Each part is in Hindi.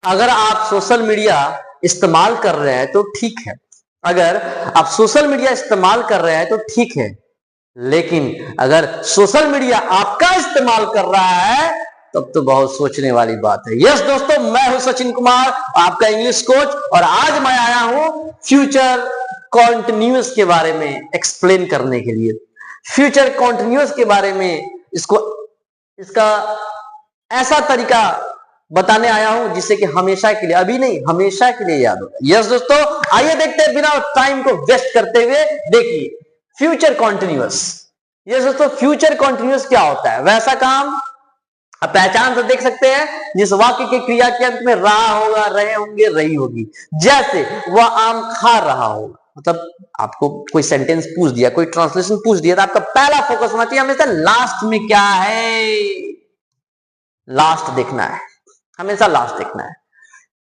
अगर आप सोशल मीडिया इस्तेमाल कर रहे हैं तो ठीक है, अगर आप सोशल मीडिया इस्तेमाल कर रहे हैं तो ठीक है, लेकिन अगर सोशल मीडिया आपका इस्तेमाल कर रहा है तब तो बहुत सोचने वाली बात है। यस दोस्तों, मैं हूं सचिन कुमार, आपका इंग्लिश कोच, और आज मैं आया हूं फ्यूचर कॉन्टिन्यूअस के बारे में एक्सप्लेन करने के लिए। फ्यूचर कॉन्टिन्यूअस के बारे में इसका ऐसा तरीका बताने आया हूं जिससे कि हमेशा के लिए, अभी नहीं हमेशा के लिए याद होगा। यस दोस्तों, आइए देखते हैं बिना टाइम को वेस्ट करते हुए। देखिए फ्यूचर कॉन्टिन्यूअस। यस दोस्तों, फ्यूचर कॉन्टिन्यूअस क्या होता है? वैसा काम आप पहचान से देख सकते हैं जिस वाक्य के क्रिया के अंत में रहा होगा, रहे होंगे, रही होगी। जैसे वह आम खा रहा होगा, मतलब आपको कोई सेंटेंस पूछ दिया, कोई ट्रांसलेशन पूछ दिया, तो आपका पहला फोकस होना चाहिए हमेशा लास्ट में क्या है, लास्ट देखना है, हमेशा लास्ट देखना है।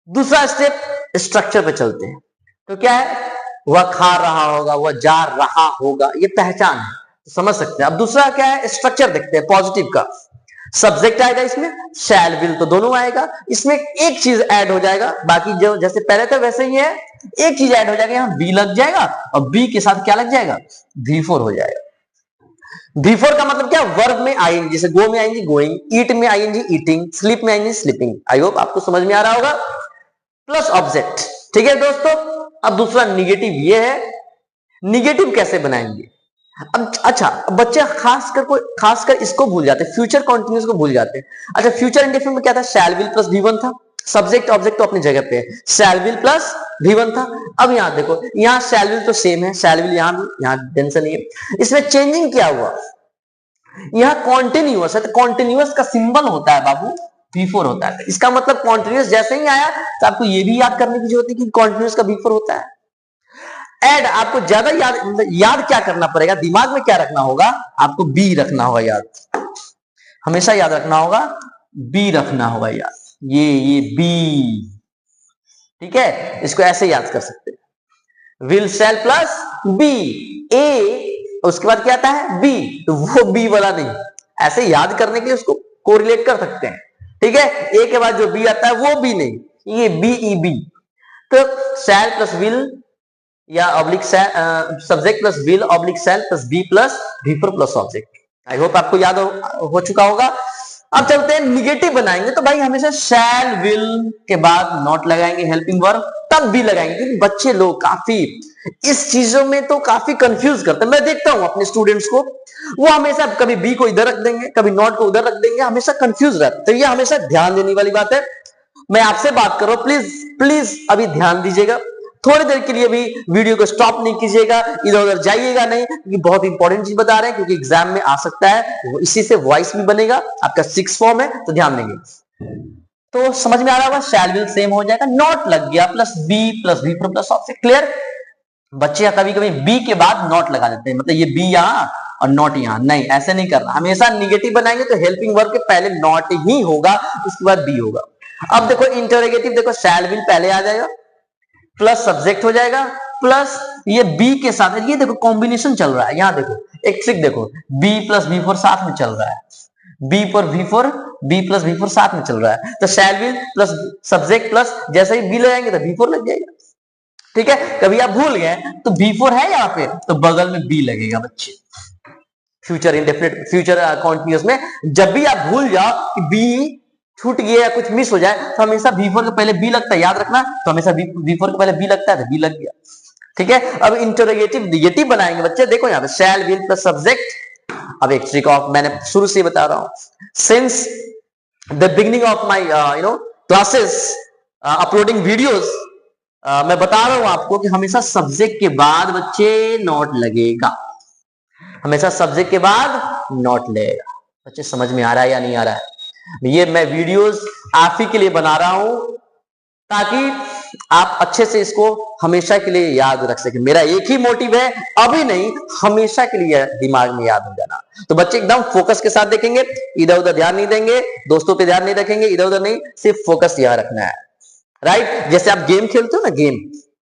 दूसरा स्टेप, स्ट्रक्चर पे चलते हैं। तो क्या है? वह खा रहा होगा, वह जा रहा होगा, ये पहचान है, तो समझ सकते हैं। अब दूसरा क्या है? स्ट्रक्चर देखते हैं पॉजिटिव का। सब्जेक्ट आएगा इसमें, शैल विल तो दोनों आएगा, इसमें एक चीज ऐड हो जाएगा, बाकी जो जैसे पहले था वैसे ही है, एक चीज ऐड हो जाएगा, यहां बी लग जाएगा, और बी के साथ क्या लग जाएगा? V4 हो जाएगा। V4 का मतलब क्या? वर्ब में आईएनजी, जैसे गो में आईएनजी गोइंग, ईट में आईएनजी ईटिंग, स्लीप में आईएनजी स्लीपिंग। आई होप आपको समझ में आ रहा होगा। प्लस ऑब्जेक्ट, ठीक है दोस्तों। अब दूसरा निगेटिव ये है, निगेटिव कैसे बनाएंगे? अब अच्छा, बच्चे खासकर इसको भूल जाते हैं, फ्यूचर कॉन्टिन्यूअस को भूल जाते हैं। अच्छा, फ्यूचर इंडेफिनिट में क्या था? शैल विल प्लस V1 था, सब्जेक्ट ऑब्जेक्ट तो अपनी जगह पे है, शैल विल प्लस V1 था। अब यहां देखो, यहां शैल विल तो सेम है, शैल विल यहां भी, यहां टेंशन नहीं है। इसमें चेंजिंग क्या हुआ? यहां कॉन्टिन्यूअस है, तो कॉन्टिन्यूअस का सिंबल होता है बाबू V4 होता है। इसका मतलब कॉन्टिन्यूअस जैसे ही आया तो आपको ये भी याद करने की जरूरत है कि कॉन्टिन्यूअस का V4 होता है। एड आपको ज्यादा याद क्या करना पड़ेगा, दिमाग में क्या रखना होगा? आपको बी रखना होगा याद, हमेशा याद रखना होगा, बी रखना होगा याद, ये बी, ठीक है। इसको ऐसे याद कर सकते हैं, विल शैल प्लस बी, ए उसके बाद क्या आता है? बी, तो वो बी वाला नहीं, ऐसे याद करने के लिए उसको कोरिलेट कर सकते हैं, ठीक है। ए के बाद जो बी आता है वो बी नहीं, ये बी ई बी। तो शैल प्लस विल या oblique subject plus will oblique shall plus be plus V4 plus object. I hope आपको याद हो चुका होगा। अब चलते हैं निगेटिव बनाएंगे, तो भाई हमेशा शैल विल के बाद नॉट लगाएंगे, हेल्पिंग वर्ब, तब भी लगाएंगे, क्योंकि बच्चे लोग काफी इस चीजों में तो काफी कंफ्यूज करते हैं। मैं देखता हूं अपने स्टूडेंट्स को, वो हमेशा कभी बी को इधर रख देंगे, कभी नॉट को उधर रख देंगे, हमेशा कंफ्यूज रहते हैं। तो ये हमेशा ध्यान देने वाली बात है। मैं आपसे बात कर रहा हूं, प्लीज प्लीज अभी ध्यान दीजिएगा, थोड़ी देर के लिए भी वीडियो को स्टॉप नहीं कीजिएगा, इधर उधर जाइएगा नहीं, क्योंकि बहुत इंपॉर्टेंट चीज बता रहे हैं, क्योंकि एग्जाम में आ सकता है, इसी से वॉइस भी बनेगा, आपका 6 फॉर्म है, तो ध्यान देंगे। तो समझ में आ रहा होगा, शैल विल सेम हो जाएगा, नॉट लग गया plus be plus V4 plus object. Clear? बच्चे कभी कभी बी के बाद नॉट लगा देते हैं, मतलब ये बी यहां और नॉट यहां, नहीं ऐसे नहीं करना। हमेशा निगेटिव बनाएंगे तो हेल्पिंग वर्ब के पहले नॉट ही होगा, उसके बाद बी होगा। अब देखो इंटरोगेटिव, देखो शैल विल पहले आ जाएगा, प्लस सब्जेक्ट हो जाएगा, प्लस ये बी के साथ, ये देखो कॉम्बिनेशन चल रहा है। यहां देखो एक ट्रिक देखो, बी प्लस V4 साथ में चल रहा है, बी पर V4, बी प्लस V4 साथ में चल रहा है, तो शैल विल प्लस सब्जेक्ट प्लस जैसे ही बी लगाएंगे तो V4 लग जाएगा, ठीक है। कभी आप भूल गए तो V4 है यहां पे, तो बगल में बी लगेगा बच्चे। फ्यूचर इंडेफिनिट, फ्यूचर कॉन्टिन्यूअस में जब भी आप भूल जाओ कि बी छूट गया या कुछ मिस हो जाए, तो हमेशा V4 के पहले बी लगता है, याद रखना। तो हमेशा V4 के पहले बी लगता है, तो बी लग गया, ठीक है। अब इंटरोगेटिव निगेटिव बनाएंगे बच्चे, देखो यहां पे शैल विल प्लस सब्जेक्ट। अब एक ट्रिक ऑफ, मैंने शुरू से बता रहा हूं, since the beginning of my classes uploading videos, मैं बता रहा हूं आपको कि हमेशा सब्जेक्ट के बाद बच्चे नॉट लगेगा, हमेशा सब्जेक्ट के बाद नॉट लगेगा। बच्चे समझ में आ रहा है या नहीं आ रहा है? ये मैं वीडियोस आप ही के लिए बना रहा हूं ताकि आप अच्छे से इसको हमेशा के लिए याद रख सके। मेरा एक ही मोटिव है, अभी नहीं हमेशा के लिए दिमाग में याद हो जाना। तो बच्चे एकदम फोकस के साथ देखेंगे, इधर उधर ध्यान नहीं देंगे, दोस्तों पे ध्यान नहीं रखेंगे, इधर उधर नहीं, सिर्फ फोकस यहां रखना है, राइट। जैसे आप गेम खेलते हो ना, गेम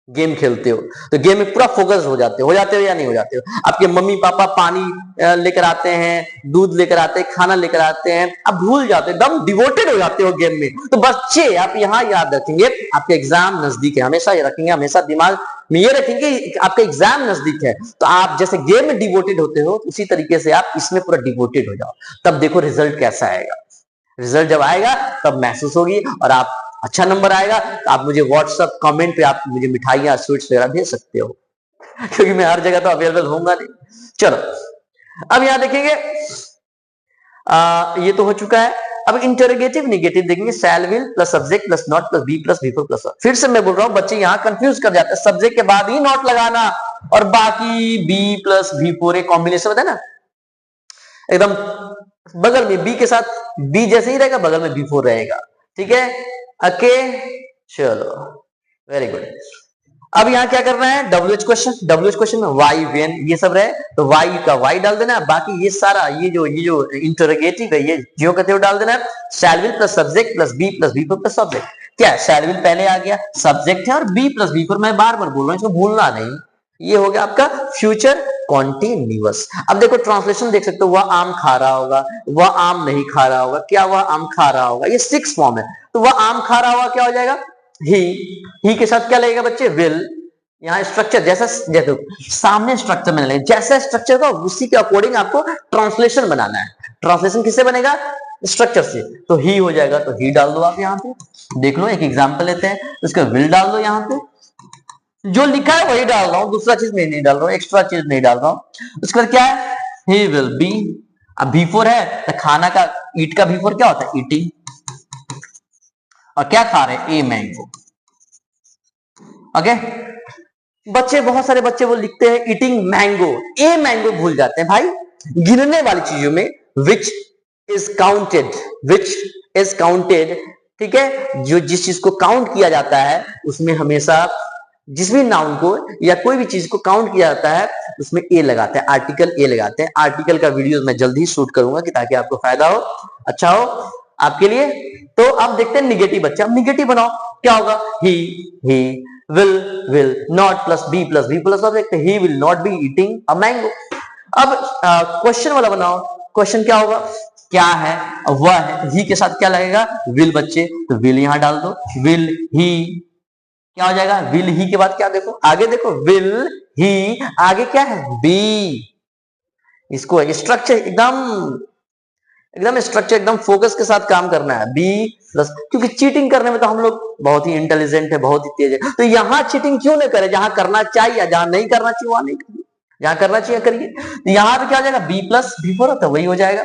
गेम खेलते हो तो गेम में पूरा फोकस हो जाते हो या नहीं हो जाते हो? आपके मम्मी पापा पानी लेकर आते हैं, दूध लेकर आते हैं, खाना लेकर आते हैं, आप भूल जाते हो, एकदम डिवोटेड हो जाते हो गेम में। तो बच्चे आप यहाँ याद रखेंगे, आपके एग्जाम नजदीक है, हमेशा ये रखेंगे, हमेशा दिमाग में ये रखेंगे आपका एग्जाम नजदीक है, तो आप जैसे गेम में डिवोटेड होते हो उसी तरीके से आप इसमें पूरा डिवोटेड हो जाओ, तब देखो रिजल्ट कैसा आएगा। रिजल्ट जब आएगा तब महसूस होगी और आप अच्छा नंबर आएगा तो आप मुझे व्हाट्सएप कमेंट पे आप मुझे मिठाइयां स्वीट्स वगैरह भेज सकते हो, क्योंकि मैं हर जगह तो अवेलेबल होऊंगा नहीं। चलो अब यहां देखेंगे, ये तो हो चुका है। अब इंटरोगेटिव नेगेटिव देखेंगे, shall will plus subject plus not plus be plus be four plus. फिर से मैं बोल रहा हूं, बच्चे यहां कंफ्यूज कर जाते हैं, सब्जेक्ट के बाद ही नॉट लगाना और बाकी बी प्लस बी फोर एक कॉम्बिनेशन होता है ना, एकदम बगल में बी के साथ बी जैसे ही रहेगा, बगल में बी फोर रहेगा, ठीक है। ओके चलो वेरी गुड। अब यहाँ क्या करना है, WH क्वेश्चन में वाई वेन ये सब रहे तो वाई का वाई डाल देना है, बाकी ये सारा ये जो इंटरोगेटिव है ये जियो कहते हुए डाल देना है। Shall will plus subject plus be four plus subject. क्या शैल विल पहले आ गया, सब्जेक्ट है और बी प्लस बी फोर, मैं बार बार बोल रहा हूँ इसको भूलना नहीं, ये हो गया आपका फ्यूचर कॉन्टिन्यूअस। अब देखो ट्रांसलेशन देख सकते हो, वह आम खा रहा होगा, वह आम नहीं खा रहा होगा, क्या वह आम खा रहा होगा, ये 6 फॉर्म है, तो वह आम खा रहा होगा क्या हो जाएगा, ही के साथ क्या लगेगा बच्चे, विल। यहाँ स्ट्रक्चर जैसा सामने स्ट्रक्चर में लगेगा, जैसा स्ट्रक्चर का उसी के अकॉर्डिंग आपको ट्रांसलेशन बनाना है। ट्रांसलेशन किससे बनेगा, स्ट्रक्चर से, तो ही हो जाएगा, तो ही डाल दो आप यहाँ पे। देख लो एक एग्जाम्पल लेते हैं, उसका विल डाल दो, यहाँ पे जो लिखा है वही डाल रहा हूं, दूसरा चीज मैं नहीं डाल रहा हूं, एक्स्ट्रा चीज नहीं डाल रहा हूं। उसके बाद क्या है, ही विल बी। अब B4 है तो खाना का ईट का B4 क्या होता है, ईटिंग, और क्या खा रहे हैं, ए मैंगो। ओके बच्चे, बहुत सारे बच्चे वो लिखते हैं ईटिंग मैंगो, ए मैंगो भूल जाते हैं भाई। गिनने वाली चीजों में विच इज काउंटेड, ठीक है, जो जिस चीज को काउंट किया जाता है उसमें हमेशा जिस भी नाउन को या कोई भी चीज को काउंट किया जाता है उसमें ए लगाते हैं, आर्टिकल ए लगाते हैं। आर्टिकल का वीडियो मैं जल्दी ही शूट करूंगा कि ताकि आपको फायदा हो, अच्छा हो आपके लिए। तो अब देखते हैं निगेटिव बच्चा, अब निगेटिव बनाओ, क्या होगा, he will not plus be plus. अब देखते हैं, he will not be eating a mango. अब क्वेश्चन वाला बनाओ, क्वेश्चन क्या होगा, क्या है, वह है, ही के साथ क्या लगेगा, विल बच्चे, तो विल यहां डाल दो, विल ही क्या हो जाएगा, विल ही के बाद क्या, देखो आगे देखो, विल ही आगे क्या है, बी। इसको स्ट्रक्चर एकदम स्ट्रक्चर एकदम फोकस के साथ काम करना है, बी प्लस, क्योंकि चीटिंग करने में तो हम लोग बहुत ही इंटेलिजेंट है, बहुत ही तेज है, तो यहां चीटिंग क्यों नहीं करे, जहां करना चाहिए, जहां नहीं करना चाहिए वहां नहीं करिए, जहां करना चाहिए करिए। तो यहां पे क्या हो जाएगा, बी प्लस बी फोर होता है, वही हो जाएगा।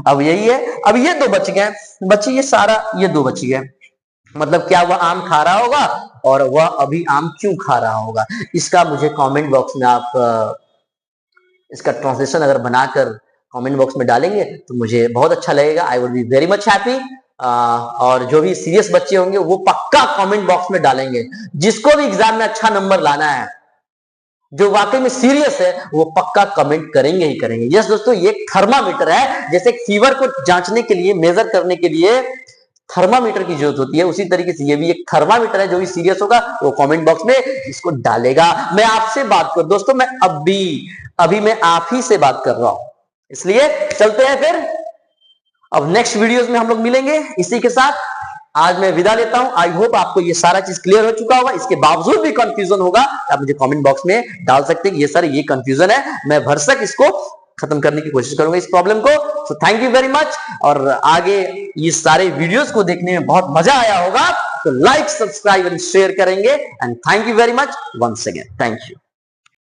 अब यही है, अब ये दो बच गए बच्चे, ये सारा ये दो बच गए, मतलब क्या वह आम खा रहा होगा और वह अभी आम क्यों खा रहा होगा। इसका मुझे कमेंट बॉक्स में आप इसका ट्रांसलेशन अगर बनाकर कमेंट बॉक्स में डालेंगे तो मुझे बहुत अच्छा लगेगा, I would be very much happy. और जो भी सीरियस बच्चे होंगे वो पक्का कमेंट बॉक्स में डालेंगे, जिसको भी एग्जाम में अच्छा नंबर लाना है, जो वाकई में सीरियस है वो पक्का कमेंट करेंगे ही करेंगे। यस दोस्तों, ये थर्मामीटर है, जैसे फीवर को जांचने के लिए, मेजर करने के लिए थर्मामीटर की जरूरत होती है, उसी तरीके से ये भी एक थर्मामीटर है, जो भी सीरियस होगा वो कमेंट बॉक्स में इसको डालेगा। मैं आपसे बात कर दोस्तों, मैं अभी मैं आप ही से बात कर रहा हूं, इसलिए चलते हैं फिर, अब नेक्स्ट वीडियोस में हम लोग मिलेंगे। इसी के साथ आज मैं विदा लेता हूं। आई होप आपको ये सारा चीज क्लियर हो चुका होगा, इसके बावजूद भी कंफ्यूजन होगा आप मुझे कमेंट बॉक्स में डाल सकते हैं, ये सर ये कंफ्यूजन है, मैं भरसक इसको खत्म करने की कोशिश करूंगा इस प्रॉब्लम को। So thank you very much, और आगे ये सारे वीडियोस को देखने में बहुत मजा आया होगा, तो लाइक सब्सक्राइब एंड शेयर करेंगे, and thank you very much once again, thank you.